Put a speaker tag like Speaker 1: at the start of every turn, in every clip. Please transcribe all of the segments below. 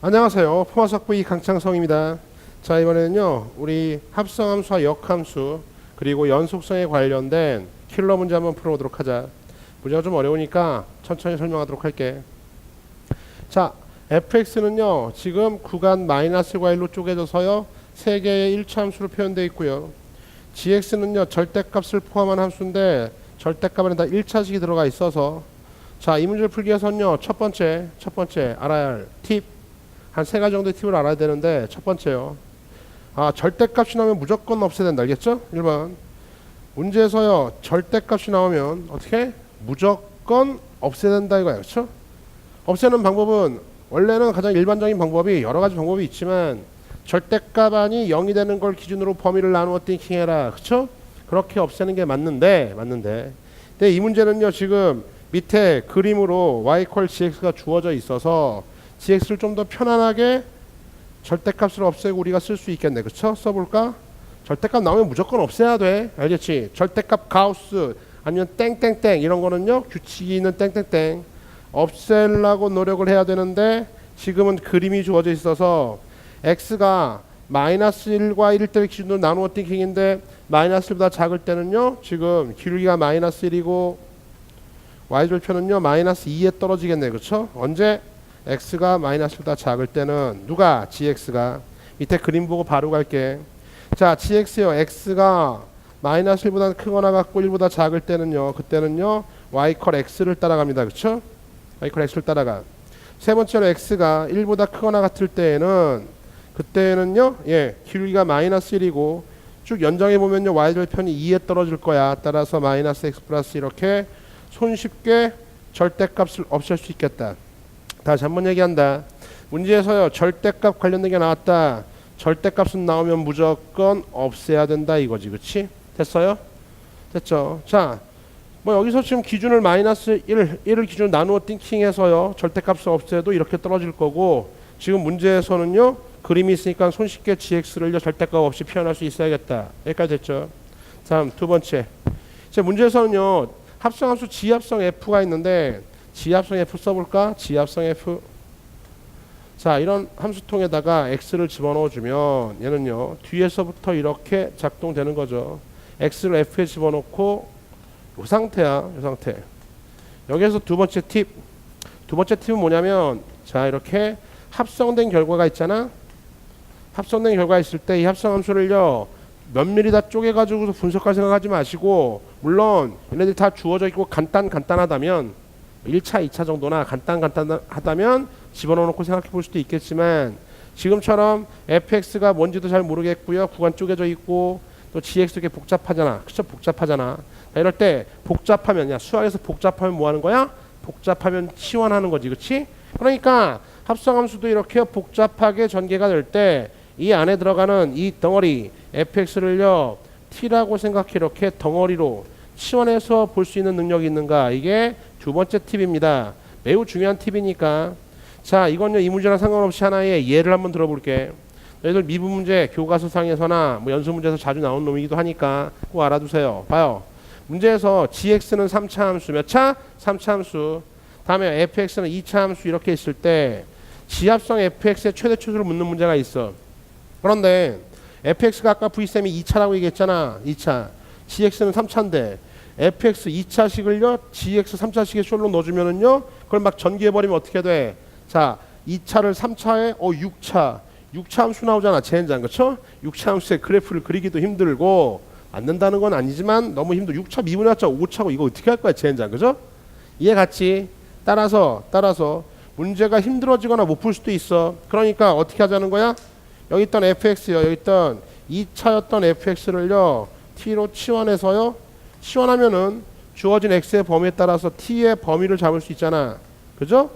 Speaker 1: 안녕하세요. 포마석부 강창성입니다. 자, 이번에는요 우리 합성함수와 역함수 그리고 연속성에 관련된 킬러 문제 한번 풀어보도록 하자. 문제가 좀 어려우니까 천천히 설명하도록 할게. 자, fx는요 지금 구간 마이너스 과일로 쪼개져서요 세 개의 일차함수로 표현되어 있고요. gx는요 절대값을 포함한 함수인데 절대값에는 다 1차식이 들어가 있어서, 자, 이 문제를 풀기 위해서는요 첫 번째 알아야 할 팁, 한 세 가지 정도의 팁을 알아야 되는데, 첫 번째요, 절대값이 나오면 무조건 없애야 된다. 알겠죠? 1번 문제에서요 절대값이 나오면 어떻게? 무조건 없애야 된다 이거야. 그렇죠? 없애는 방법은 원래는 가장 일반적인 방법이 여러 가지 방법이 있지만, 절대값 안이 0이 되는 걸 기준으로 범위를 나누어 띵킹해라. 그렇죠? 그렇게 없애는 게 맞는데 근데 이 문제는요 지금 밑에 그림으로 y = gx가 주어져 있어서 gx를 좀 더 편안하게 절대값을 없애고 우리가 쓸 수 있겠네. 그쵸? 써볼까? 절대값 나오면 무조건 없애야 돼. 알겠지? 절대값 가우스 아니면 땡땡땡 이런 거는요 규칙이 있는 땡땡땡 없애려고 노력을 해야 되는데, 지금은 그림이 주어져 있어서 x가 마이너스 1과 1대 기준으로 나누어 띵킹인데, 마이너스 1보다 작을 때는요 지금 기울기가 마이너스 1이고 y절표는요 마이너스 2에 떨어지겠네. 그쵸? 언제? x가 마이너스 1보다 작을 때는 누가? gx가. 밑에 그림 보고 바로 갈게. 자, gx요, x가 마이너스 1보다 크거나 같고 1보다 작을 때는요, 그때는요 y = x를 따라갑니다. 그쵸? y = x를 따라가. 세 번째로 x가 1보다 크거나 같을 때에는, 그때는요 기울기가 마이너스 1이고 쭉 연장해 보면요 y절편이 2에 떨어질 거야. 따라서 마이너스 x 플러스 이렇게 손쉽게 절대값을 없앨 수 있겠다. 다시 한번 얘기한다. 문제에서요 절대값 관련된 게 나왔다. 절대값은 나오면 무조건 없애야 된다 이거지. 그치? 됐어요? 됐죠? 자, 뭐 여기서 지금 기준을 마이너스 1을 기준으로 나누어 띵킹해서요 절대값을 없애도 이렇게 떨어질 거고, 지금 문제에서는요 그림이 있으니까 손쉽게 gx를요 절대값 없이 표현할 수 있어야겠다. 여기까지 됐죠? 다음 두 번째, 제 문제에서는요 합성함수 지합성 f가 있는데, 지합성 f 써볼까? 지합성 f. 자, 이런 함수통에다가 x를 집어넣어 주면 얘는요 뒤에서부터 이렇게 작동되는 거죠. x를 f에 집어넣고 이 상태야. 이 상태. 여기에서 두 번째 팁. 두 번째 팁은 뭐냐면, 자, 이렇게 합성된 결과가 있잖아. 합성된 결과 있을 때 이 합성함수를요 면밀히 다 쪼개가지고 분석할 생각하지 마시고, 물론 얘네들이 다 주어져 있고 간단하다면 1차 2차 정도나 간단하다면 집어넣어 놓고 생각해 볼 수도 있겠지만, 지금처럼 fx가 뭔지도 잘 모르겠고요 구간 쪼개져 있고 또 gx도 이렇게 복잡하잖아. 그쵸? 복잡하잖아. 자, 이럴 때 복잡하면, 야, 수학에서 복잡하면 뭐 하는 거야? 복잡하면 치환하는 거지. 그치? 그러니까 합성함수도 이렇게 복잡하게 전개가 될 때 이 안에 들어가는 이 덩어리 fx를요 t라고 생각해 이렇게 덩어리로 치환해서 볼 수 있는 능력이 있는가, 이게 두 번째 팁입니다. 매우 중요한 팁이니까. 자, 이건요 이 문제랑 상관없이 하나의 예를 한번 들어볼게. 너희들 미분 문제 교과서상에서나 뭐 연수 문제에서 자주 나온 놈이기도 하니까 꼭 알아두세요. 봐요. 문제에서 gx는 3차 함수, 몇 차? 3차 함수. 다음에 fx는 2차 함수 이렇게 있을 때 지합성 fx의 최대 초수를 묻는 문제가 있어. 그런데 fx가 아까 v쌤이 2차라고 얘기했잖아. 2차. gx는 3차인데 fx 2차식을요 gx 3차식에 숄로 넣어주면은요 그걸 막 전개해버리면 어떻게 돼? 자, 2차를 3차에 6차 함수 나오잖아. 젠장. 그쵸? 6차 함수의 그래프를 그리기도 힘들고, 안 된다는 건 아니지만 너무 힘들어. 6차 미분해봤자 5차고 이거 어떻게 할 거야 젠장. 그죠? 이해 갔지? 따라서 문제가 힘들어지거나 못 풀 수도 있어. 그러니까 어떻게 하자는 거야? 여기 있던 fx요, 여기 있던 2차였던 fx를요 t로 치환해서요, 치환하면은 주어진 x의 범위에 따라서 t의 범위를 잡을 수 있잖아. 그죠?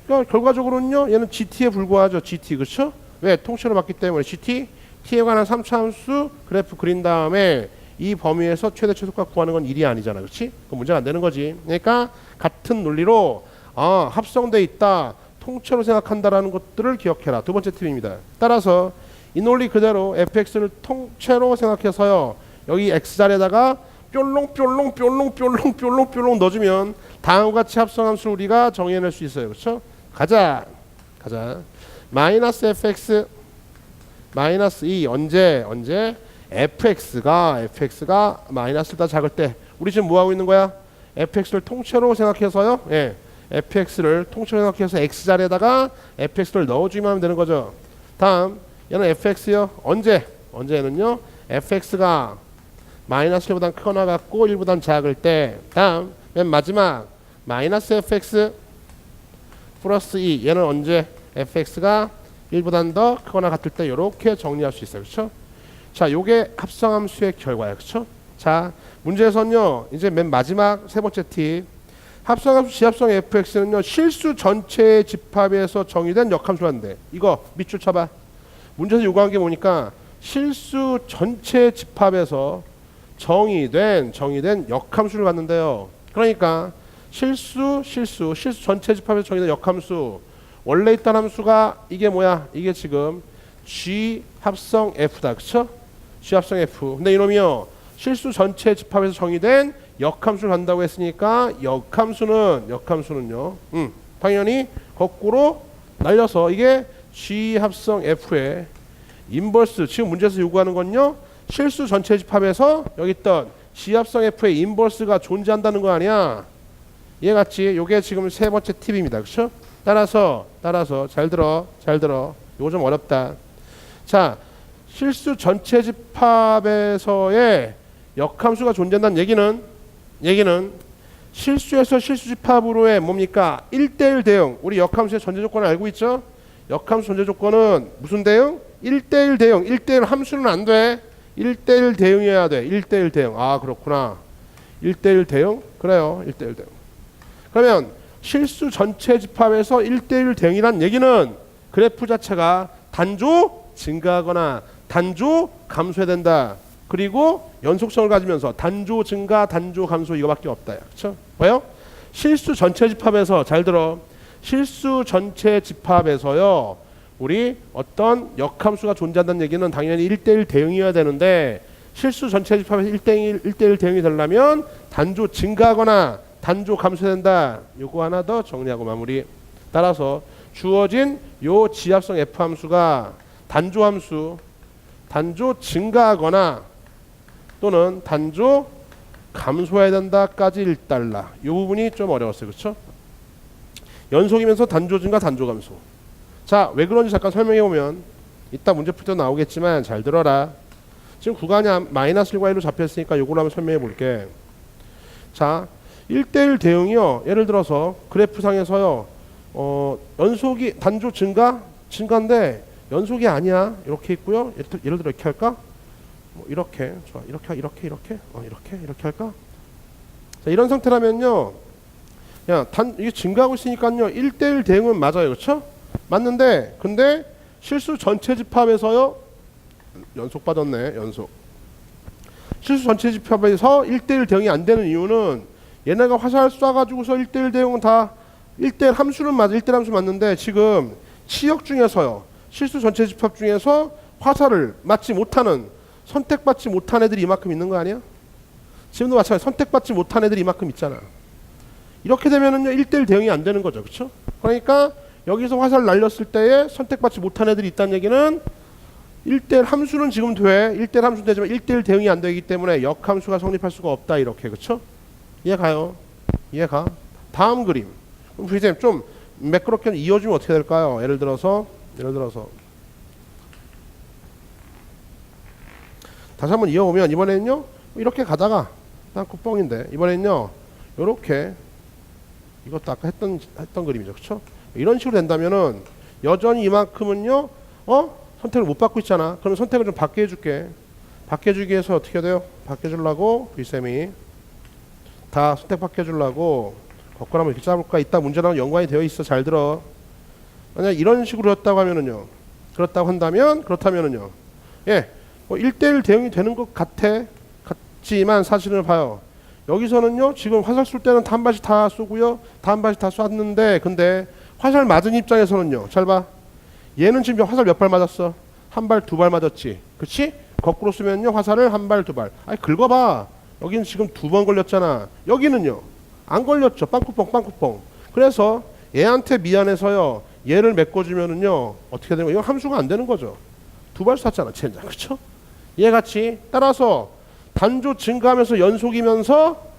Speaker 1: 그러니까 결과적으로는요 얘는 gt에 불과하죠. gt. 그쵸? 왜? 통째로 봤기 때문에 gt, t에 관한 3차 함수 그래프 그린 다음에 이 범위에서 최대 최소값 구하는 건 일이 아니잖아. 그렇지? 그 문제가 안 되는 거지. 그러니까 같은 논리로 합성돼 있다, 통째로 생각한다라는 것들을 기억해라. 두 번째 팁입니다. 따라서 이 논리 그대로 fx를 통째로 생각해서요 여기 x자리에다가 뾰롱 넣어주면 다음과 같이 합성함수를 우리가 정의해낼 수 있어요. 그렇죠? 가자. 마이너스 fx 마이너스 2 언제 fx가 마이너스보다 작을 때 우리 지금 뭐 하고 있는 거야? fx를 통째로 생각해서요. 예. fx를 통째로 생각해서 x 자리에다가 fx를 넣어주기만 하면 되는 거죠. 다음 얘는 fx요. 언제는요? fx가 마이너스 1보다 크거나 같고 1보다 작을 때. 다음 맨 마지막 마이너스 fx 플러스 2 얘는 언제? fx가 1보다 더 크거나 같을 때 이렇게 정리할 수 있어요. 그렇죠? 자, 요게 합성함수의 결과예요. 그렇죠? 자, 문제에서는요. 이제 맨 마지막 세 번째 팁. 합성함수 지합성 fx는요. 실수 전체의 집합에서 정의된 역함수라는데 이거 밑줄 쳐봐. 문제에서 요구한 게 뭐니까 실수 전체 집합에서 정의된 역함수를 갖는데요. 그러니까 실수 전체 집합에서 정의된 역함수 원래 있던 함수가 이게 뭐야? 이게 지금 G 합성 F다. 그쵸? G 합성 F. 근데 이놈이요. 실수 전체 집합에서 정의된 역함수를 간다고 했으니까 역함수는요. 당연히 거꾸로 날려서 이게 G 합성 F의 인버스. 지금 문제에서 요구하는 건요. 실수 전체 집합에서 여기 있던 G 합성 F의 인버스가 존재한다는 거 아니야? 이해 갔지? 요게 지금 세 번째 팁입니다. 그쵸? 따라서 잘 들어. 요거 좀 어렵다. 자, 실수 전체 집합에서의 역함수가 존재한다는 얘기는 실수에서 실수 집합으로의 뭡니까? 1대1 대응. 우리 역함수의 전제 조건을 알고 있죠? 역함수 전제 조건은 무슨 대응? 1대1 대응. 1대1 함수는 안 돼. 1대1 대응이어야 돼. 1대1 대응. 아, 그렇구나. 1대1 대응? 그래요. 1대1 대응. 그러면 실수 전체 집합에서 1대1 대응이란 얘기는 그래프 자체가 단조 증가하거나 단조 감소해야 된다. 그리고 연속성을 가지면서 단조 증가, 단조 감소 이거밖에 없다. 그렇죠? 뭐요? 실수 전체 집합에서 잘 들어. 실수 전체 집합에서요. 우리 어떤 역함수가 존재한다는 얘기는 당연히 1대1 대응이어야 되는데 실수 전체 집합에서 1대1 대응이 되려면 단조 증가하거나 단조 감소된다. 요거 하나 더 정리하고 마무리. 따라서 주어진 요 지합성 F 함수가 단조 함수, 단조 증가하거나 또는 단조 감소해야 된다까지 1달러. 요 부분이 좀 어려웠어요. 그렇죠? 연속이면서 단조 증가, 단조 감소. 자, 왜 그런지 잠깐 설명해 보면 이따 문제 풀 때 나오겠지만 잘 들어라. 지금 구간이 마이너스 1과 1로 잡혔으니까 요걸 한번 설명해 볼게. 자, 1대1 대응이요. 예를 들어서 그래프상에서요. 연속이 단조 증가인데 연속이 아니야. 이렇게 있고요. 예를 들어 이렇게 할까? 뭐 이렇게. 좋아. 이렇게 할까? 자, 이런 상태라면요. 이게 증가하고 있으니까요. 1대1 대응은 맞아요. 그렇죠? 맞는데 근데 실수 전체 집합에서요. 연속 빠졌네. 연속. 실수 전체 집합에서 1대1 대응이 안 되는 이유는 얘네가 화살 쏴가지고서 1대1 대응은 다 1대1 함수는 맞아. 1대1 함수 맞는데 지금 치역 중에서요. 실수 전체 집합 중에서 화살을 맞지 못하는 선택받지 못한 애들이 이만큼 있는 거 아니야? 지금도 마찬가지. 선택받지 못한 애들이 이만큼 있잖아. 이렇게 되면은요 1대1 대응이 안 되는 거죠. 그렇죠? 그러니까 여기서 화살 날렸을 때에 선택받지 못한 애들이 있다는 얘기는 1대1 함수는 지금 돼. 1대1 함수는 되지만 1대1 대응이 안 되기 때문에 역함수가 성립할 수가 없다. 이렇게. 그렇죠? 이해가요? 이해가? 다음 그림. 그럼 선생님 좀 매끄럽게 이어주면 어떻게 될까요? 예를 들어서 다시 한번 이어보면 이번에는요 이렇게 가다가 난 굿뻥인데 이번에는요 요렇게 이것도 아까 했던 그림이죠. 그렇죠? 이런 식으로 된다면은 여전히 이만큼은요 선택을 못 받고 있잖아. 그럼 선택을 좀 받게 해줄게. 받게 해주기 위해서 어떻게 돼요? 받게 해주려고 B쌤이 다 선택받게 해주려고 거꾸로 한번 이렇게 짜볼까? 이따 문제랑 연관이 되어 있어. 잘 들어. 만약 이런 식으로 했다고 하면은요. 그렇다면은요. 예, 뭐 1대1 대응이 되는 것 같지만 사실은 봐요. 여기서는요. 지금 화살 쏠 때는 한 발씩 다 쏘고요. 한 발씩 다 쐈는데 근데 화살 맞은 입장에서는요. 잘 봐. 얘는 지금 화살 몇 발 맞았어? 한 발, 두 발 맞았지. 그치? 거꾸로 쏘면요. 화살을 한 발, 두 발. 아니 긁어봐. 여기는 지금 2번 걸렸잖아. 여기는요. 안 걸렸죠. 빵꾸뻥. 그래서 얘한테 미안해서요. 얘를 메꿔주면은요 어떻게 되는 거예요? 이거 함수가 안 되는 거죠. 두 발 쐈잖아 젠장. 그렇죠? 얘 같이 따라서 단조 증가하면서 연속이면서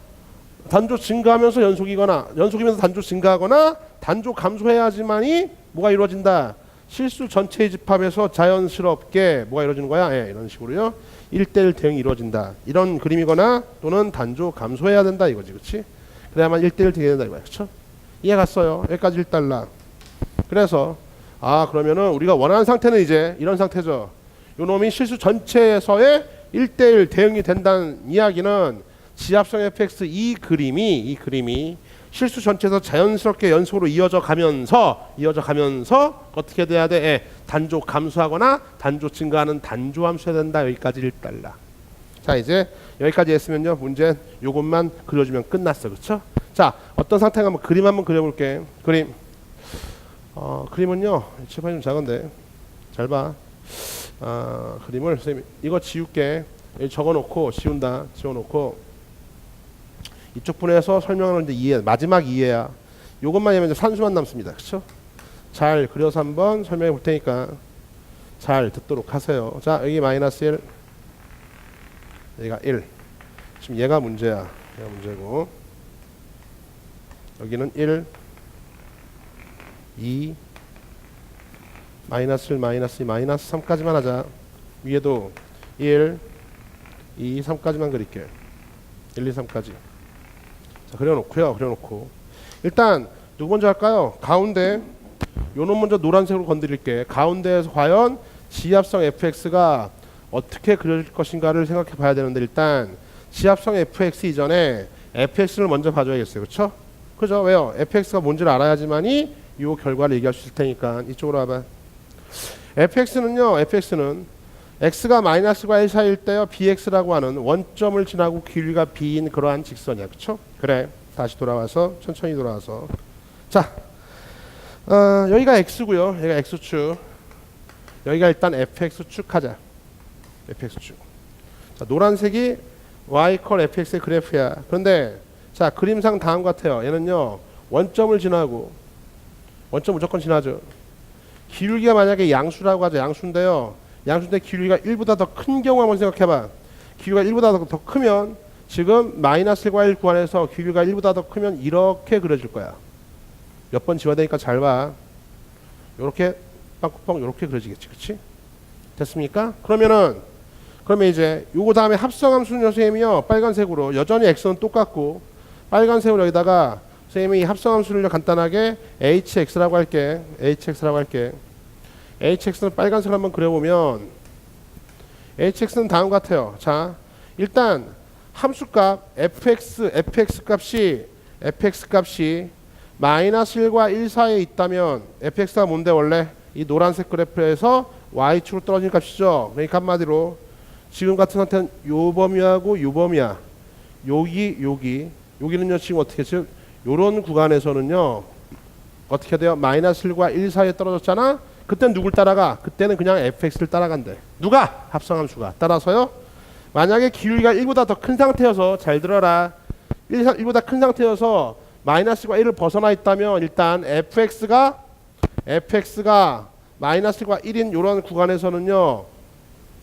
Speaker 1: 단조 증가하면서 연속이거나 연속이면서 단조 증가하거나 단조 감소해야지만이 뭐가 이루어진다. 실수 전체의 집합에서 자연스럽게 뭐가 이루어지는 거야? 예, 이런 식으로요. 1대1 대응이 이루어진다. 이런 그림이거나 또는 단조 감소해야 된다 이거지. 그렇지? 그래야만 1대1 대응이 된다 이거야. 그렇죠? 이해 갔어요. 여기까지 1달러. 그래서 그러면은 우리가 원하는 상태는 이제 이런 상태죠. 요 놈이 실수 전체에서의 1대1 대응이 된다는 이야기는 지합성 fx 이 그림이 실수 전체에서 자연스럽게 연속으로 이어져 가면서 어떻게 돼야 돼? 예, 단조 감소하거나 단조 증가하는 단조 함수해야 된다. 여기까지 1달러. 자, 이제 여기까지 했으면요. 문제 요것만 그려주면 끝났어. 그렇죠? 자, 어떤 상태가 한번 그림 한번 그려볼게. 그림은요. 칠판이 좀 작은데 잘 봐. 그림을 선생님 이거 지울게. 여기 적어놓고 지워놓고 이쪽 분에서 설명하는 이제 이해, 마지막 이해야. 요것만 하면 이제 산수만 남습니다. 그렇죠? 잘 그려서 한번 설명해 볼 테니까 잘 듣도록 하세요. 자, 여기 마이너스 1, 여기가 1. 지금 얘가 문제야. 얘가 문제고 여기는 1, 2, 마이너스 1, 마이너스 2, 마이너스 3까지만 하자. 위에도 1, 2, 3까지만 그릴게. 1, 2, 3까지. 자, 그려놓고 일단 누구 먼저 할까요? 가운데 요놈 먼저 노란색으로 건드릴게. 가운데에서 과연 지합성 fx가 어떻게 그려질 것인가를 생각해 봐야 되는데 일단 지합성 fx 이전에 fx를 먼저 봐줘야겠어요. 그렇죠? 그죠? 왜요? fx가 뭔지를 알아야지만이 요 결과를 얘기할 수 있을 테니까 이쪽으로 와봐. fx는 x가 마이너스과 1 사이일 때요 bx라고 하는 원점을 지나고 길이가 b인 그러한 직선이야. 그쵸? 그래. 다시 돌아와서 천천히 돌아와서 자 여기가 x고요. 여기가 x축. 여기가 일단 fx축 하자. fx축. 자, 노란색이 y 컬 fx의 그래프야. 그런데 자 그림상 다음과 같아요. 얘는요 원점을 지나고 원점 무조건 지나죠. 기울기가 만약에 양수라고 하죠. 양수인데요. 양수인데 기울기가 1보다 더 큰 경우 한번 생각해봐. 기울기가 1보다 더 크면 지금 마이너스 1과 1 구간에서 기울기가 1보다 더 크면 이렇게 그려질 거야. 몇 번 지워야 되니까 잘 봐. 요렇게 빵꾸빵 요렇게 그려지겠지. 그치? 됐습니까? 그러면 이제 요거 다음에 합성함수는 선생님이요. 빨간색으로 여전히 x는 똑같고 빨간색으로 여기다가 선생님이 합성함수를 간단하게 hx라고 할게. hx는 빨간색으로 한번 그려보면 hx는 다음과 같아요. 자, 일단 함수값 fx 값이 마이너스 1과 1 사이에 있다면 fx가 뭔데 원래 이 노란색 그래프에서 y축으로 떨어진 값이죠. 그러니까 한마디로 지금 같은 상태는 요 범위하고 요 범위야. 여기는요 지금 어떻게 즉 요런 구간에서는요 어떻게 돼요? 마이너스 1과 1 사이에 떨어졌잖아. 그때는 누굴 따라가? 그때는 그냥 fx를 따라간대. 누가? 합성함수가. 따라서요. 만약에 기울기가 1보다 더 큰 상태여서 잘 들어라. 1보다 큰 상태여서 마이너스과 1을 벗어나 있다면 일단 fx가 마이너스과 1인 이런 구간에서는요.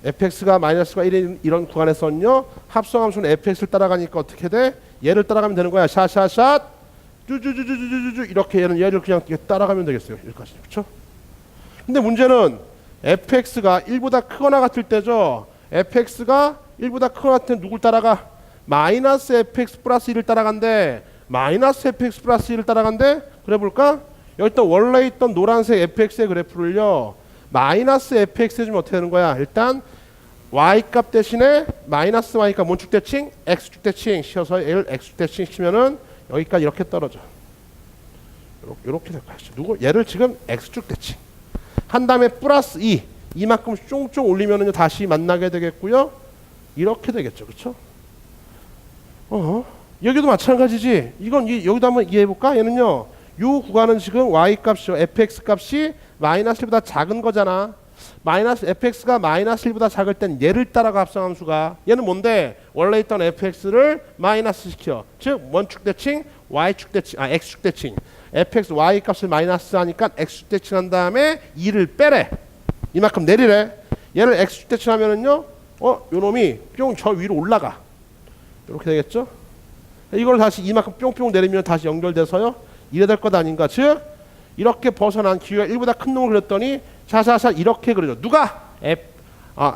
Speaker 1: fx가 마이너스과 1인 이런 구간에서는요. 합성함수는 fx를 따라가니까 어떻게 돼? 얘를 따라가면 되는 거야. 샷 쭈쭈쭈쭈쭈쭈 이렇게 얘를 그냥 따라가면 되겠어요. 여기까지. 그렇죠? 근데 문제는 fx가 1보다 크거나 같을 때죠. fx가 1보다 크거나 같을 때 누굴 따라가? 마이너스 fx 플러스 1을 따라간대. 마이너스 fx 플러스 1을 따라간대. 그래 볼까? 여기 또 원래 있던 노란색 fx의 그래프를요. 마이너스 fx 해주면 어떻게 되는 거야? 일단 y값 대신에 마이너스 y값 뭔 축대칭? x축 대칭 씌워서 L x축 대칭 시키면은 여기까지 이렇게 떨어져. 이렇게 될 거야. 얘를 지금 x축 대칭 한 다음에 플러스 2 이만큼 쫑쫑 올리면은 다시 만나게 되겠고요. 이렇게 되겠죠. 그렇죠? 여기도 마찬가지지. 이건 여기도 한번 이해해 볼까? 얘는요. 요 구간은 지금 y 값이요. fx 값이 마이너스 1보다 작은 거잖아. 마이너스 fx가 마이너스 1보다 작을 땐 얘를 따라가 합성함수가. 얘는 뭔데? 원래 있던 fx를 마이너스 시켜. 즉 원축 대칭, y축 대칭, x축 대칭. fx y 값을 마이너스 하니까 x축 대칭한 다음에 2를 빼래. 이만큼 내리래. 얘를 x축 대칭하면은요, 요 놈이 뿅 저 위로 올라가. 이렇게 되겠죠? 이걸 다시 이만큼 뿅뿅 내리면 다시 연결돼서요, 이래 될 것 아닌가. 즉 이렇게 벗어난 기울기가 1보다 큰 놈을 그렸더니 자자자 이렇게 그려져. 누가?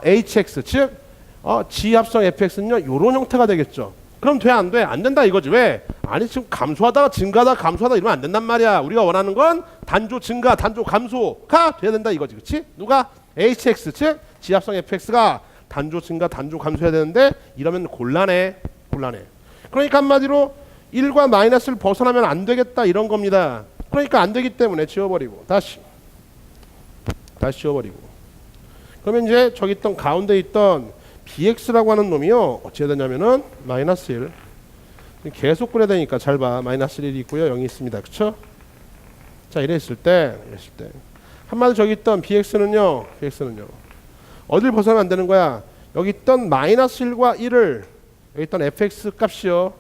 Speaker 1: hx, 즉 지합성 fx는요 요런 형태가 되겠죠. 그럼 돼 안 돼? 안 된다 이거지. 왜? 아니 지금 감소하다가 증가하다 감소하다 이러면 안 된단 말이야. 우리가 원하는 건 단조 증가 단조 감소가 돼야 된다 이거지. 그치? 누가? hx, 즉 지합성 fx가 단조 증가 단조 감소해야 되는데 이러면 곤란해. 그러니까 한마디로 1과 마이너스를 벗어나면 안 되겠다 이런 겁니다. 그러니까 안 되기 때문에 지워버리고 다시 지워버리고. 그러면 이제 저기 있던 가운데 있던 bx라고 하는 놈이요 어찌 해야 되냐면은 마이너스 1 계속 그려야 되니까 잘 봐. 마이너스 1이 있고요 0이 있습니다. 그쵸? 자 이랬을 때 한마디로 저기 있던 bx는요 어딜 벗어나면 안 되는 거야. 여기 있던 마이너스 1과 1을 여기 있던 fx 값이요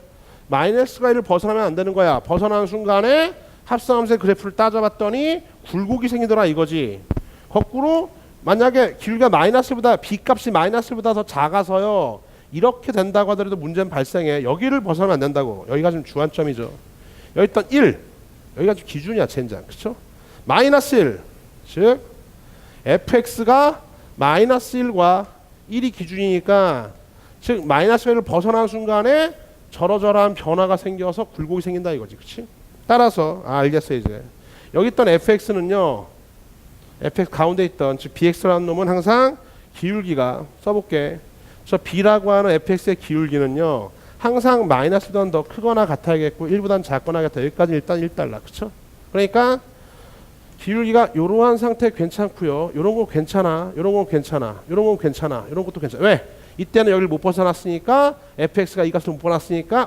Speaker 1: 마이너스가 1을 벗어나면 안 되는 거야. 벗어나는 순간에 합성함수의 그래프를 따져봤더니 굴곡이 생기더라 이거지. 거꾸로 만약에 길이가 마이너스보다 b값이 마이너스보다 더 작아서요 이렇게 된다고 하더라도 문제는 발생해. 여기를 벗어나면 안 된다고. 여기가 좀 주안점이죠. 여기 있던 1 여기가 좀 기준이야 젠장. 그쵸? 마이너스 1 즉 fx가 마이너스 1과 1이 기준이니까 즉 마이너스 1을 벗어나는 순간에 저러저러한 변화가 생겨서 굴곡이 생긴다 이거지. 그치? 따라서 알겠어 이제. 여기 있던 fx는요 fx 가운데 있던 즉 bx라는 놈은 항상 기울기가 써볼게. 저 b라고 하는 fx의 기울기는요 항상 마이너스보다는 더 크거나 같아야겠고 1보다는 작거나 같아. 여기까지 일단 1달러. 그쵸? 그러니까 기울기가 이러한 상태 괜찮고요. 이런 거 괜찮아. 이런 건 괜찮아. 이런 건 괜찮아. 이런 것도 괜찮아. 왜? 이때는 여기를 못 벗어났으니까 fx가 이 값을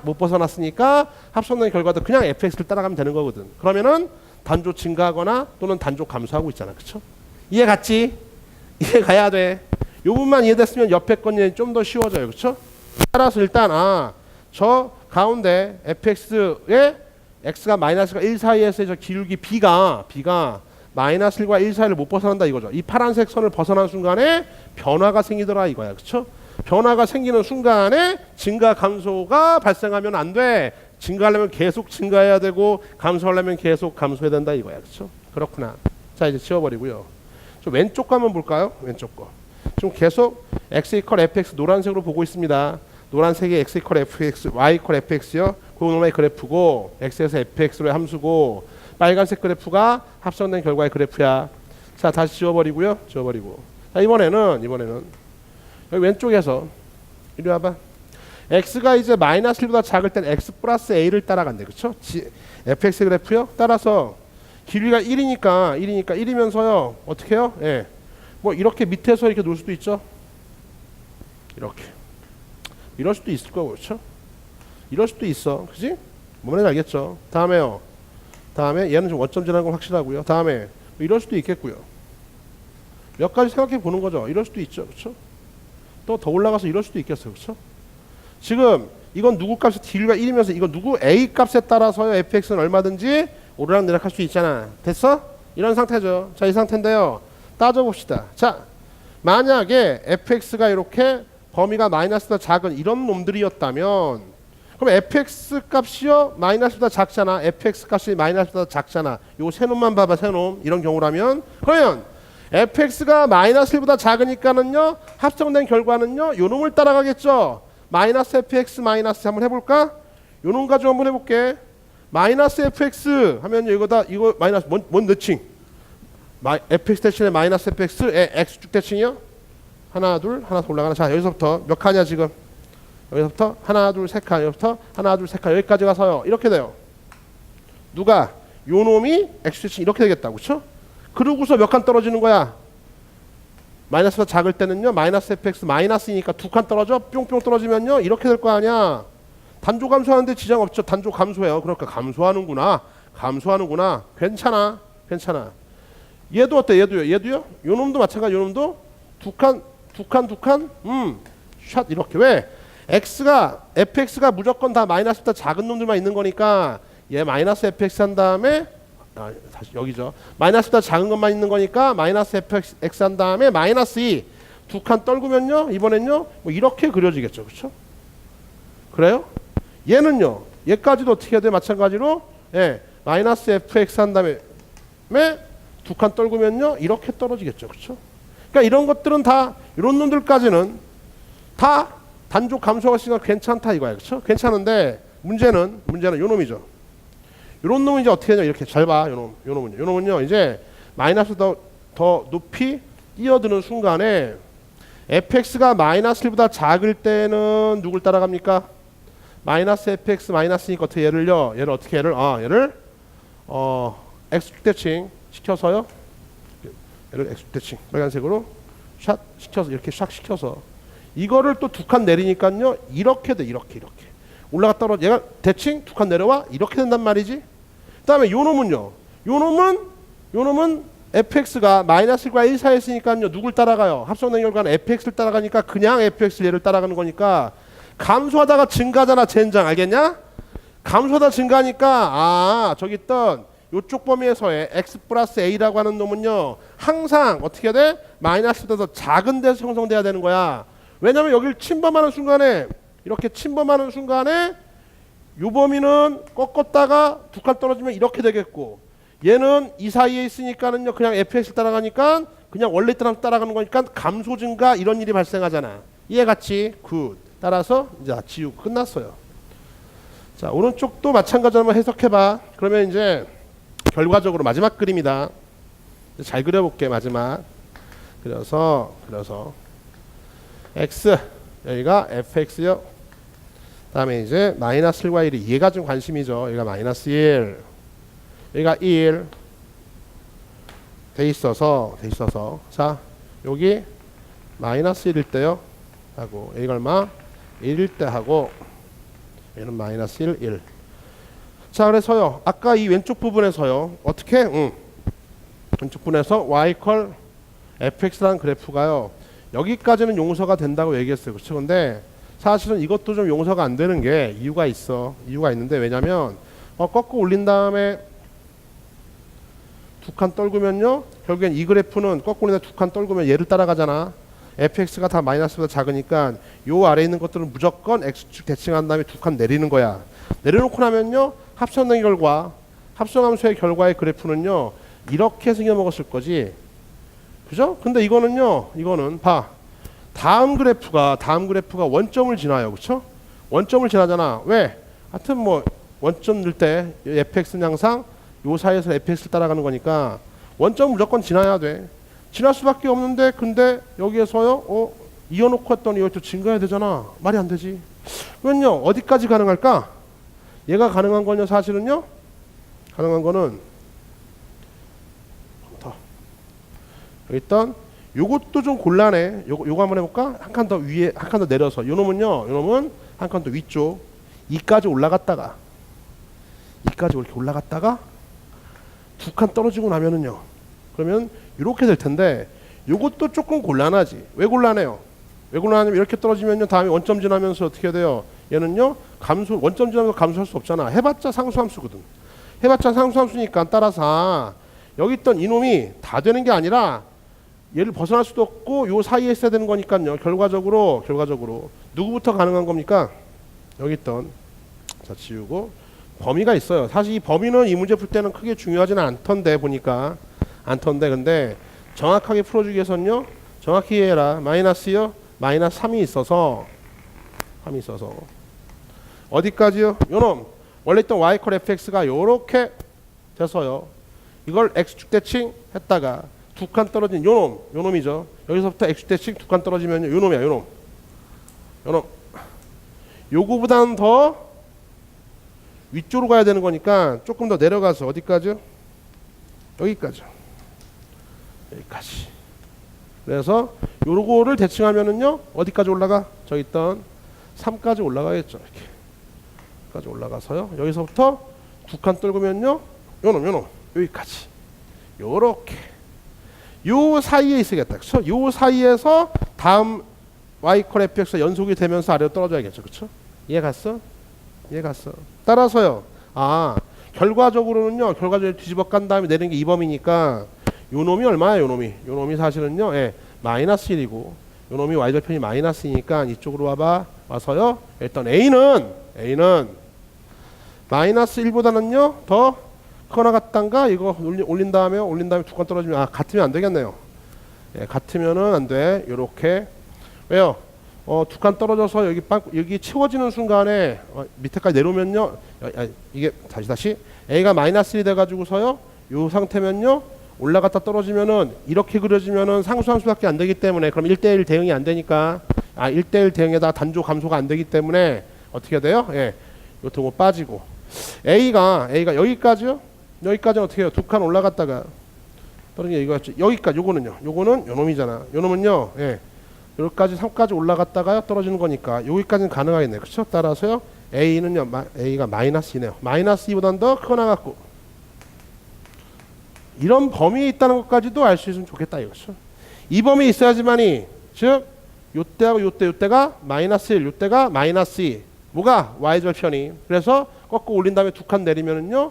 Speaker 1: 못 벗어났으니까 합성된 결과도 그냥 fx를 따라가면 되는 거거든. 그러면은 단조 증가하거나 또는 단조 감소하고 있잖아. 그쵸? 이해 갔지? 이해 가야 돼. 요 부분만 이해됐으면 옆에 건 좀 더 쉬워져요. 그쵸? 따라서 일단 저 가운데 fx의 x가 마이너스가 1 사이에서의 저 기울기 b가 마이너스 1과 1 사이를 못 벗어난다 이거죠. 이 파란색 선을 벗어난 순간에 변화가 생기더라 이거야. 그쵸? 변화가 생기는 순간에 증가 감소가 발생하면 안 돼. 증가하려면 계속 증가해야 되고 감소하려면 계속 감소해야 된다 이거야. 그렇죠? 그렇구나. 자 이제 지워버리고요. 좀 왼쪽 거 한번 볼까요? 왼쪽 거. 지금 계속 x 이퀄 fx 노란색으로 보고 있습니다. 노란색이 x 이퀄 fx, y 이퀄 fx요. 그 놈의 그래프고 x에서 fx로의 함수고 빨간색 그래프가 합성된 결과의 그래프야. 자 다시 지워버리고요. 자 이번에는 여기 왼쪽에서 이리 와봐. x가 이제 마이너스 1보다 작을 땐 x 플러스 a를 따라간대. 그쵸? fx 그래프요. 따라서 길이가 1이면서요 어떻게 해요? 예. 뭐 이렇게 밑에서 이렇게 놓을 수도 있죠. 이렇게 이럴 수도 있을 거고. 그렇죠? 이럴 수도 있어. 그지? 뭔 말인지 알겠죠? 다음에 얘는 좀 원점 지나는 건 확실하고요. 다음에 뭐 이럴 수도 있겠고요. 몇 가지 생각해 보는 거죠. 이럴 수도 있죠. 그렇죠? 또 더 올라가서 이럴 수도 있겠어요. 그렇죠? 지금 이건 누구 값이 길이가 1이면서 이건 누구 a 값에 따라서요 fx는 얼마든지 오르락 내리락 할 수 있잖아. 됐어? 이런 상태죠. 자 이 상태인데요. 따져봅시다. 자 만약에 fx가 이렇게 범위가 마이너스보다 작은 이런 놈들이었다면 그럼 fx 값이요 마이너스보다 작잖아. fx 값이 마이너스보다 작잖아. 요 세 놈만 봐봐. 세 놈. 이런 경우라면 그러면 fx가 마이너스 1보다 작으니까는요 합성된 결과는요 요 놈을 따라가겠죠. 마이너스 fx 마이너스 한번 해볼까? 요 놈 가지고 한번 해볼게. 마이너스 fx 하면 이거 마이너스 뭔 대칭? fx 대칭에 마이너스 fx의 x축 대칭이요? 하나 둘 하나 더 올라가나. 자 여기서부터 몇 칸이야 지금? 여기서부터 하나 둘 세 칸. 여기서부터 하나 둘 세 칸. 여기까지 가서요 이렇게 돼요. 누가? 요 놈이 x 대칭 이렇게 되겠다. 그쵸? 그러고서 몇 칸 떨어지는 거야? 마이너스보다 작을 때는요 마이너스 fx 마이너스이니까 두 칸 떨어져. 뿅뿅 떨어지면요 이렇게 될 거 아니야. 단조 감소하는데 지장 없죠. 단조 감소해요. 그러니까 감소하는구나. 괜찮아. 얘도 어때? 얘도요. 요 놈도 마찬가지. 요 놈도 두 칸. 샷 이렇게. 왜? fx가 무조건 다 마이너스보다 작은 놈들만 있는 거니까 얘 마이너스 fx 한 다음에 다시 여기죠. 마이너스보다 작은 것만 있는 거니까 마이너스 fx 한 다음에 마이너스 2 두 칸 떨구면요 이번엔요 뭐 이렇게 그려지겠죠. 그렇죠? 그래요? 얘는요 얘까지도 어떻게 해야 돼? 마찬가지로 예, 마이너스 fx 한 다음에 두 칸 떨구면요 이렇게 떨어지겠죠. 그렇죠? 그러니까 이런 것들은 다 이런 놈들까지는 다 단족 감소가 있으니까 괜찮다 이거야. 그렇죠? 괜찮은데 문제는 요 놈이죠. 요런 놈은 이제 어떻게 하냐 이렇게 잘 봐. 요 놈은요 이제 마이너스 더 높이 뛰어드는 순간에 fx가 마이너스 1보다 작을 때는 누굴 따라갑니까? 마이너스 fx 마이너스니까 어떻게 얘를 어떻게 얘를 x축 대칭 시켜서요. 얘를 x축 대칭 빨간색으로 샷 시켜서 이렇게 샥 시켜서 이거를 또 두 칸 내리니까요 이렇게 돼. 이렇게 올라갔다 떨어져. 얘가 대칭 두 칸 내려와 이렇게 된단 말이지. 그다음에 요 놈은 fx가 마이너스 1과 1 사이에 있으니까요 누굴 따라가요? 합성된 결과는 fx를 따라가니까 그냥 fx 얘를 따라가는 거니까 감소하다가 증가잖아. 젠장 알겠냐? 감소하다 증가하니까 저기 있던 요쪽 범위에서의 x 플러스 a라고 하는 놈은요 항상 어떻게 돼? 마이너스보다 더 작은 데서 형성돼야 되는 거야. 왜냐면 여기를 침범하는 순간에 이렇게 침범하는 순간에 요 범위는 꺾었다가 두 칸 떨어지면 이렇게 되겠고 얘는 이 사이에 있으니까는요 그냥 fx를 따라가니까 그냥 원래 있던 따라가는 거니까 감소 증가 이런 일이 발생하잖아. 이해같이 굿. 따라서 이제 지우고 끝났어요. 자 오른쪽도 마찬가지로 한번 해석해봐. 그러면 이제 결과적으로 마지막 그림이다. 잘 그려볼게. 마지막 그려서 x 여기가 fx요. 다음에 이제 마이너스 1과 1이 얘가 좀 관심이죠. 여기가 마이너스 1 여기가 1 돼 있어서 자 여기 마이너스 1일 때요 하고 여기가 얼마? 1일 때 하고 얘는 마이너스 1 자 그래서요 아까 이 왼쪽 부분에서요 어떻게? 왼쪽 부분에서 y 컬 fx라는 그래프가요 여기까지는 용서가 된다고 얘기했어요. 그렇죠? 근데 사실은 이것도 좀 용서가 안 되는 게 이유가 있는데 왜냐면 꺾어 올린 다음에 두 칸 떨구면요 결국엔 이 그래프는 꺾어 올린 다음에 두 칸 떨구면 얘를 따라가잖아. fx가 다 마이너스보다 작으니까 요 아래에 있는 것들은 무조건 x축 대칭한 다음에 두 칸 내리는 거야. 내려놓고 나면요 합성된 결과 합성함수의 결과의 그래프는요 이렇게 생겨먹었을 거지. 그죠? 근데 이거는 봐. 다음 그래프가 원점을 지나요. 그쵸? 원점을 지나잖아. 왜? 하여튼 뭐 원점 넣을 때 fx는 항상 요 사이에서 fx를 따라가는 거니까 원점 무조건 지나야 돼. 지날 수밖에 없는데 근데 여기에서요 이어놓고 했더니 이것도 증가해야 되잖아. 말이 안 되지. 그러면요 어디까지 가능할까? 얘가 가능한 건요 사실은요 가능한 거는 여기 있던 요것도 좀 곤란해. 요거 한번 해볼까? 한 칸 더 위에 한 칸 더 내려서 요 놈은 한 칸 더 위쪽 2까지 올라갔다가 이렇게 올라갔다가 두 칸 떨어지고 나면은요 그러면 이렇게 될 텐데 요것도 조금 곤란하지. 왜 곤란해요? 왜 곤란하냐면 이렇게 떨어지면요 다음에 원점 지나면서 어떻게 돼요? 얘는요 원점 지나면서 감소할 수 없잖아. 해봤자 상수함수거든. 해봤자 상수함수니까 따라서 여기 있던 이놈이 다 되는 게 아니라 얘를 벗어날 수도 없고 요 사이에 있어야 되는 거니까요. 결과적으로 누구부터 가능한 겁니까? 여기 있던 자 지우고 범위가 있어요. 사실 이 범위는 이 문제 풀 때는 크게 중요하지는 않던데 보니까 근데 정확하게 풀어주기 위해서는요 정확히 해라. 마이너스요 마이너스 3이 있어서 어디까지요? 요놈 원래 있던 y 컬 fx가 요렇게 돼서요 이걸 x축 대칭 했다가 두 칸 떨어진 요놈이죠. 여기서부터 x축 대칭 두 칸 떨어지면 요놈이야. 요놈 요거보다는 더 위쪽으로 가야 되는 거니까 조금 더 내려가서 어디까지요? 여기까지. 그래서 요거를 대칭하면은요 어디까지 올라가? 저기 있던 3까지 올라가겠죠. 이렇게. 까지 올라가서요. 여기서부터 두 칸 떨구면요. 요놈 여기까지. 요렇게. 요 사이에 있어야겠다. 그렇죠? 요 사이에서 다음 y 컬 fx가 연속이 되면서 아래로 떨어져야겠죠. 그렇죠? 이해 갔어? 따라서요. 결과적으로 뒤집어 깐 다음에 내리는 게 이 범위니까 요 놈이 얼마야? 요 놈이 사실은요, 예, 마이너스 1이고 요 놈이 y절편이 마이너스이니까 이쪽으로 와서요. 일단 A는 마이너스 1보다는요 더 크거나 같단가. 이거 올린 다음에 두 칸 떨어지면 같으면 안 되겠네요. 예, 같으면은 안 돼. 요렇게. 왜요? 두 칸 떨어져서 여기 채워지는 순간에 밑에까지 내려오면요, 이게 다시 A가 마이너스 1이 돼가지고서요, 요 상태면요 올라갔다 떨어지면은 이렇게 그려지면은 상수함수밖에 안 되기 때문에, 그럼 1대1 대응이 안 되니까 1대1 대응에다 단조 감소가 안 되기 때문에 어떻게 돼요? 예, 요 동호 빠지고 A가 여기까지요. 여기까지는 어떻게 해요? 두 칸 올라갔다가 떨어지는 게 이거였죠. 여기까지 요거는 요 놈이잖아. 요 놈은요, 예, 여기까지 3까지 올라갔다가 떨어지는 거니까 여기까지는 가능하겠네요. 그렇죠? 따라서요 A는요, A가 마이너스 2네요. 마이너스 2보다는 더 크거나 같고, 이런 범위에 있다는 것까지도 알 수 있으면 좋겠다 이거죠. 이 범위에 있어야지만이, 즉 요때하고 요때가 마이너스 1, 요때가 마이너스 2. 뭐가? y절편이. 그래서 꺾고 올린 다음에 두 칸 내리면은요,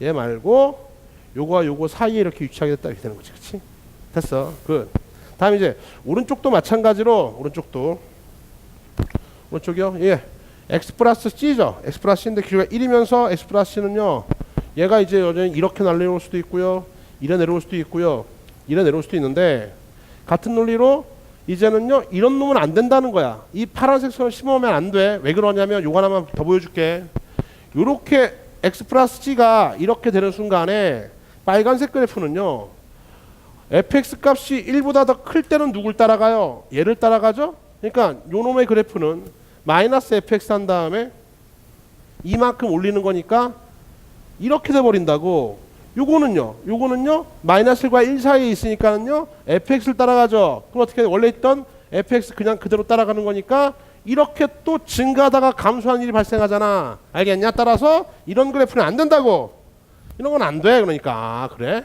Speaker 1: 얘 말고 요거와 요거 사이에 이렇게 위치하게 됐다 이렇게 되는 거지. 그렇지? 됐어. 굿. 다음 이제 오른쪽도 마찬가지로, 오른쪽이요. 예, x 플러스 c죠. x 플러스 c인데 길이가 1이면서 x 플러스 c는요, 얘가 이제 여전히 이렇게 내려올 수도 있고요, 이래 내려올 수도 있고요, 이래 내려올 수도 있는데, 같은 논리로 이제는요 이런 놈은 안 된다는 거야. 이 파란색 선을 심으면 안 돼. 왜 그러냐면 요거 하나만 더 보여줄게. 요렇게 x 플러스 c가 이렇게 되는 순간에 빨간색 그래프는요, fx 값이 1보다 더 클 때는 누굴 따라가요? 얘를 따라가죠? 그러니까 요 놈의 그래프는 마이너스 fx 한 다음에 이만큼 올리는 거니까 이렇게 돼 버린다고. 요거는요 마이너스 1과 1 사이에 있으니까는요 fx를 따라가죠. 그럼 어떻게 돼? 원래 있던 fx 그냥 그대로 따라가는 거니까 이렇게 또 증가하다가 감소하는 일이 발생하잖아. 알겠냐? 따라서 이런 그래프는 안 된다고. 이런 건 안 돼. 그러니까 그래?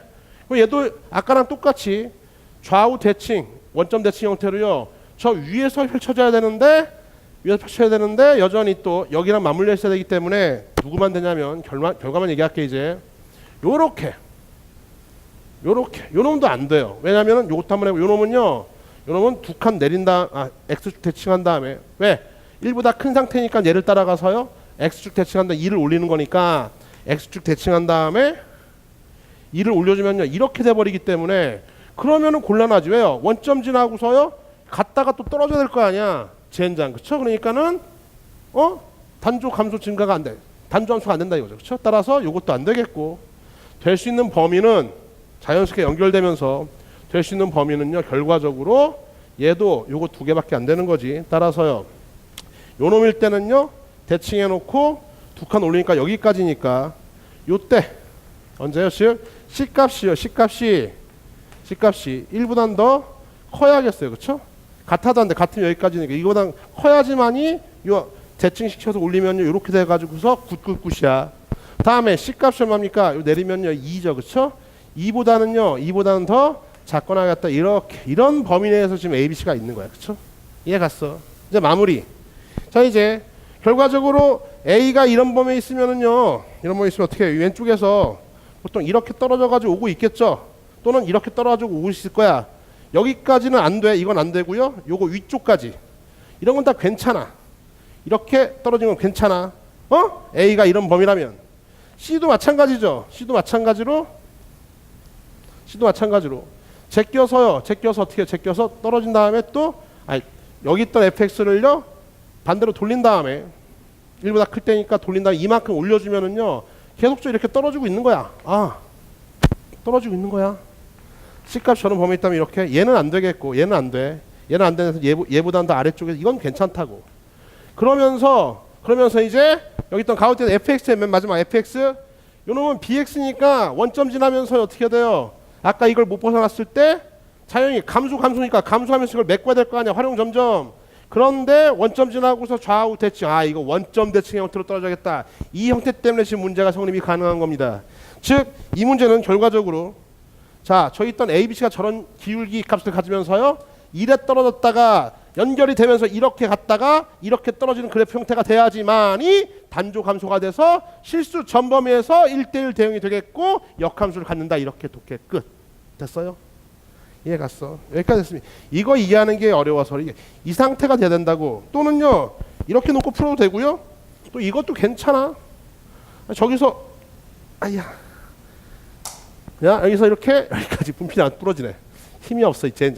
Speaker 1: 얘도 아까랑 똑같이 좌우 대칭, 원점 대칭 형태로요, 저 위에서 펼쳐져야 되는데 여전히 또 여기랑 맞물려 있어야 되기 때문에 누구만 되냐면, 결과만 얘기할게. 이제 요렇게 요 놈도 안 돼요. 왜냐면은 요것도 한번 해보고, 요 놈은 두 칸 x축 대칭한 다음에, 왜? 1보다 큰 상태니까 얘를 따라가서요 x축 대칭한 다음에 2를 올리는 거니까 x축 대칭한 다음에 2를 올려주면요 이렇게 돼버리기 때문에, 그러면은 곤란하지. 왜요? 원점 지나고서요 갔다가 또 떨어져야 될 거 아니야, 젠장. 그쵸? 그러니까는 단조 감소 증가가 안 돼. 단조 함수가 안 된다 이거죠. 그쵸? 따라서 요것도 안 되겠고, 될 수 있는 범위는 자연스럽게 연결되면서 될 수 있는 범위는요 결과적으로 얘도 요거 두 개밖에 안 되는 거지. 따라서요 요 놈일 때는요 대칭해 놓고 두 칸 올리니까 여기까지니까, 요때 언제요? C값이 1보단 더 커야겠어요. 그쵸? 같아도 안 돼. 같으면 여기까지니까 이거보단 커야지만이 요 대칭시켜서 올리면요 이렇게 돼가지고서 굿이야. 다음에 C값이 얼마입니까? 요 내리면요 2죠. 그쵸? 2보다는 더 작거나 같다. 이런 범위 내에서 지금 ABC가 있는 거야. 그쵸? 이해 갔어? 이제 마무리. 자, 이제 결과적으로 A가 이런 범위에 있으면은요, 이런 범위에 있으면 어떻게 해요? 왼쪽에서 보통 이렇게 떨어져 가지고 오고 있겠죠? 또는 이렇게 떨어져 오고 있을 거야. 여기까지는 안 돼. 이건 안 되고요. 요거 위쪽까지. 이런 건 다 괜찮아. 이렇게 떨어지는 건 괜찮아. A가 이런 범위라면. C도 마찬가지죠. C도 마찬가지로 제껴서 어떻게 제껴서 떨어진 다음에 또 여기 있던 fx를요 반대로 돌린 다음에 1보다 클 때니까 돌린 다음에 이만큼 올려주면은요 계속적으로 이렇게 떨어지고 있는 거야. 떨어지고 있는 거야. C값 저런 범위에 있다면 이렇게. 얘는 안 되겠고, 얘는 안 돼. 얘는 안 되면서 얘보다는 더 아래쪽에서 이건 괜찮다고. 그러면서 이제 여기 있던 가운데 fx의 맨 마지막 fx, 요놈은 bx니까 원점 지나면서 어떻게 돼요? 아까 이걸 못 벗어났을 때 자연히 감소니까 감소하면서 이걸 메꿔야 될 거 아니야, 활용 점점. 그런데 원점 지나고서 좌우 대칭, 이거 원점 대칭 형태로 떨어져야겠다. 이 형태 때문에 지금 문제가 성립이 가능한 겁니다. 즉 이 문제는 결과적으로, 자, 저기 있던 ABC가 저런 기울기 값을 가지면서요 1에 떨어졌다가 연결이 되면서 이렇게 갔다가 이렇게 떨어지는 그래프 형태가 돼야지만이 단조 감소가 돼서 실수 전 범위에서 1대1 대응이 되겠고 역함수를 갖는다. 이렇게 독해 끝. 됐어요? 이해 갔어? 여기까지 됐습니다. 이거 이해하는 게 어려워서 이 상태가 돼야 된다고. 또는요 이렇게 놓고 풀어도 되고요. 또 이것도 괜찮아. 저기서 아야 야 여기서 이렇게 여기까지 분필이 안 부러지네. 힘이 없어 이제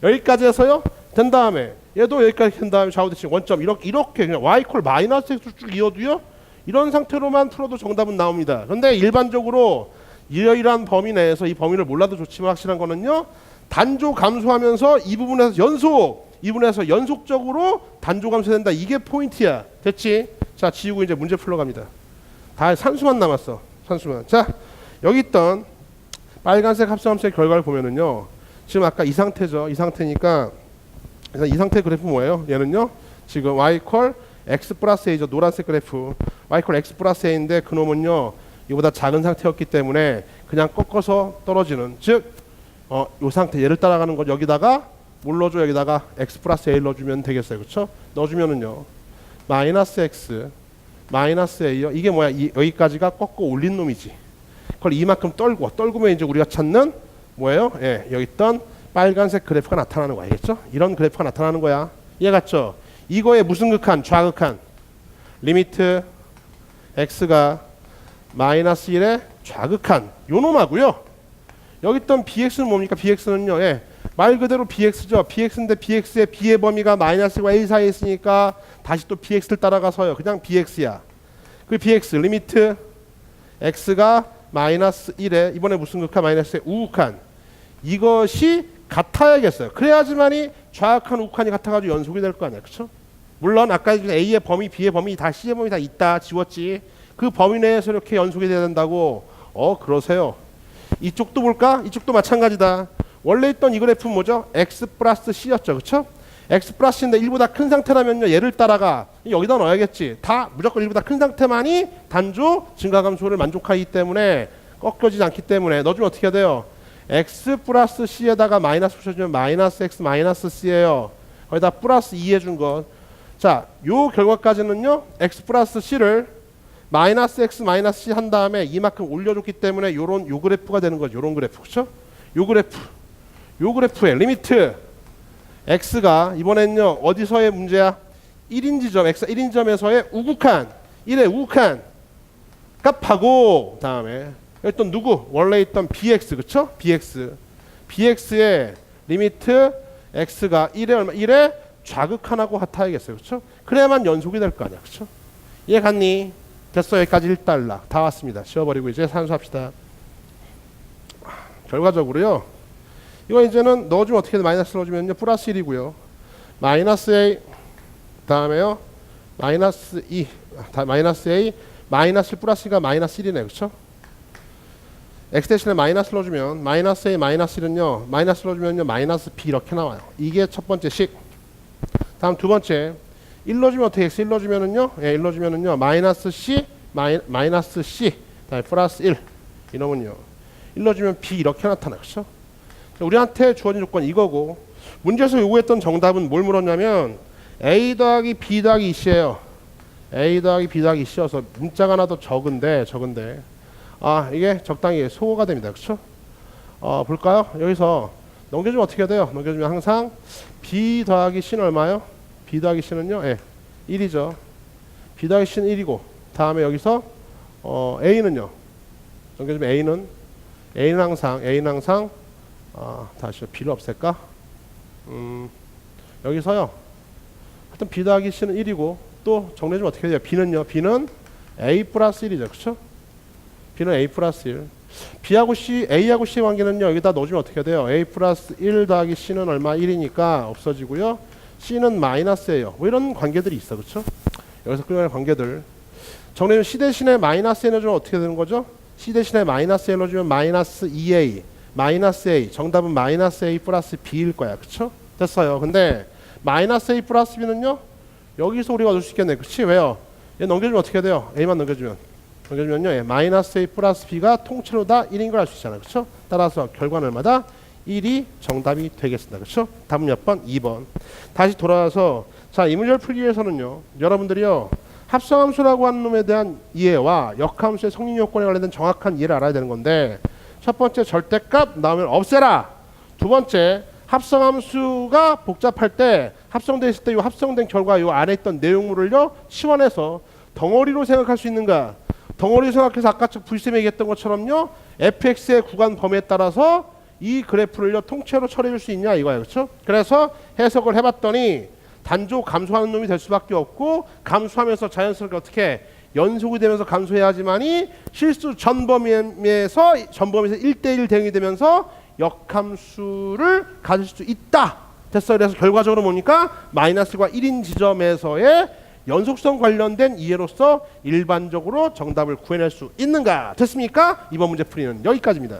Speaker 1: 여기까지 해서요 된 다음에 얘도 여기까지 된 다음에 좌우 대칭 원점 이렇게 그냥 y 콜 마이너스 x 쭉 이어도요 이런 상태로만 풀어도 정답은 나옵니다. 그런데 일반적으로 이러이러한 범위 내에서 이 범위를 몰라도 좋지만 확실한 거는요 단조 감소하면서 이 부분에서 연속적으로 단조 감소된다. 이게 포인트야. 됐지? 자 지우고 이제 문제 풀러 갑니다. 다 산수만 남았어. 산수만. 자 여기 있던 빨간색 합성함수의 결과를 보면은요 지금 아까 이 상태죠. 이 상태니까 이 상태 그래프 뭐예요? 얘는요 지금 y 콜 x 플러스 a죠. 노란색 그래프 y 콜 x 플러스 a인데 그놈은요 이보다 작은 상태였기 때문에 그냥 꺾어서 떨어지는 즉 요 상태 얘를 따라가는 거 여기다가 뭘 넣어줘? 여기다가 x 플러스 a를 넣어주면 되겠어요. 그쵸? 넣어주면은요 마이너스 x 마이너스 a요. 이게 뭐야? 여기까지가 꺾어 올린 놈이지. 그걸 이만큼 떨구면 이제 우리가 찾는 뭐예요? 예, 여기 있던 빨간색 그래프가 나타나는 거 알겠죠? 이런 그래프가 나타나는 거야. 이해 갔죠? 이거의 무슨 극한? 좌극한. 리미트 x가 마이너스 1의 좌극한. 요 놈하고요. 여기 있던 bx는 뭡니까? bx는요. 예, 말 그대로 bx죠. bx인데 bx의 b의 범위가 마이너스와 a 사이에 있으니까 다시 또 bx를 따라가서요. 그냥 bx야. 그 bx 리미트 x가 마이너스 1에 이번에 무슨 극한? 마이너스의 우극한. 이것이 같아야겠어요. 그래야지만이 좌극한 우극한이 같아가지고 연속이 될 거 아니야. 그쵸? 물론 아까 a의 범위 b의 범위 다 c의 범위 다 있다. 지웠지. 그 범위 내에서 이렇게 연속이 돼야 된다고. 그러세요. 이쪽도 볼까? 이쪽도 마찬가지다. 원래 있던 이 그래프는 뭐죠? x 플러스 c였죠. 그쵸? x 플러스인데 1보다 큰 상태라면요 얘를 따라가 여기다 넣어야겠지. 다 무조건 1보다 큰 상태만이 단조 증가감소를 만족하기 때문에 꺾여지지 않기 때문에 넣어주면 어떻게 해야 돼요? x 플러스 c에다가 마이너스 붙여주면 마이너스 x 마이너스 c예요. 거기다 플러스 2 해준 것. 자, 요 결과까지는요 x 플러스 c를 마이너스 x 마이너스 c 한 다음에 이만큼 올려줬기 때문에 요 그래프가 되는 거죠. 요런 그래프. 그쵸? 요 그래프의 리미트 x가 이번엔요 어디서의 문제야? 1인 지점 x가 1인 지점에서의 우극한 1의 우극한 값하고 다음에 여기 또 누구? 원래 있던 bx 그쵸? bx의 리미트 x가 1의 얼마? 1의 좌극한하고 같아야겠어요. 그쵸? 그래야만 연속이 될 거 아니야. 그쵸? 이해 갔니? 됐어. 여기까지 1달러 다 왔습니다. 지워버리고 이제 산수합시다. 결과적으로요 이거 이제는 넣어주면 어떻게 돼? 마이너스 넣어주면요 플러스 1이고요 마이너스 a 다음에요 마이너스 2 마이너스 a 마이너스 1 플러스 2가 마이너스 1이네. 그쵸? x 대신에 마이너스 넣어주면 마이너스 a 마이너스 1은요 마이너스 넣어주면요 마이너스 b 이렇게 나와요. 이게 첫 번째 식. 다음 두 번째 1 넣어주면 어떻게 x 1 넣어주면은요 1 넣어주면은요 마이너스 c 마이너스 c 다음에 플러스 1 이놈은요 1 넣어주면 b 이렇게 나타나. 그쵸? 우리한테 주어진 조건 이거고 문제에서 요구했던 정답은 뭘 물었냐면 a 더하기 b 더하기 2c예요. a 더하기 b 더하기 2c여서 문자가 하나 더 적은데 이게 적당히 소호가 됩니다. 그쵸? 볼까요? 여기서 넘겨주면 어떻게 해야 돼요? 넘겨주면 항상 b 더하기 c는 얼마요? b 더하기 c는요 1이죠. b 더하기 c는 1이고 다음에 여기서 a는요 넘겨주면 a는 항상 다시 b를 없앨까? 여기서요 하여튼 b 더하기 c는 1이고 또 정리해주면 어떻게 돼요? b는 a 플러스 1이죠. 그쵸? b는 a 플러스 1 b하고 c, a하고 c의 관계는요 여기다 넣어주면 어떻게 돼요? a 플러스 1 더하기 c는 얼마? 1이니까 없어지고요 c는 마이너스예요. 뭐 이런 관계들이 있어. 그쵸? 여기서 끌어낼 관계들 정리해주면 c 대신에 마이너스 a 넣어주면 어떻게 되는 거죠? c 대신에 마이너스 a 넣어주면 마이너스 2a 마이너스 a 정답은 마이너스 a 플러스 b일 거야. 그쵸? 됐어요. 근데 마이너스 a 플러스 b는요 여기서 우리가 얻을 수 있겠네. 그치? 왜요? 얘 넘겨주면 어떻게 돼요? a만 넘겨주면요 마이너스 a 플러스 b가 통째로 다 1인 걸 알 수 있잖아요. 그쵸? 따라서 결과는 얼마다? 1이 정답이 되겠습니다. 그렇죠? 답은 몇 번? 2번. 다시 돌아와서 자, 이 문제를 풀기 위해서는요. 여러분들이요. 합성함수라고 하는 놈에 대한 이해와 역함수의 성립 요건에 관련된 정확한 이해를 알아야 되는 건데 첫 번째 절대값 나오면 없애라. 두 번째 합성함수가 복잡할 때 합성돼 있을 때 이 합성된 결과 이 안에 있던 내용물을요 치환해서 덩어리로 생각할 수 있는가? 덩어리로 생각해서 아까 불쌤이 얘기했던 것처럼요 fx의 구간 범위에 따라서 이 그래프를요 통째로 처리해 줄 수 있냐 이거예요. 그렇죠? 그래서 해석을 해봤더니 단조 감소하는 놈이 될 수밖에 없고 감소하면서 자연스럽게 어떻게 연속이 되면서 감소해야지만이 실수 전범위에서 1대1 대응이 되면서 역함수를 가질 수 있다. 됐어요. 그래서 결과적으로 보니까 마이너스과 1인 지점에서의 연속성 관련된 이해로서 일반적으로 정답을 구해낼 수 있는가? 됐습니까? 이번 문제 풀이는 여기까지입니다.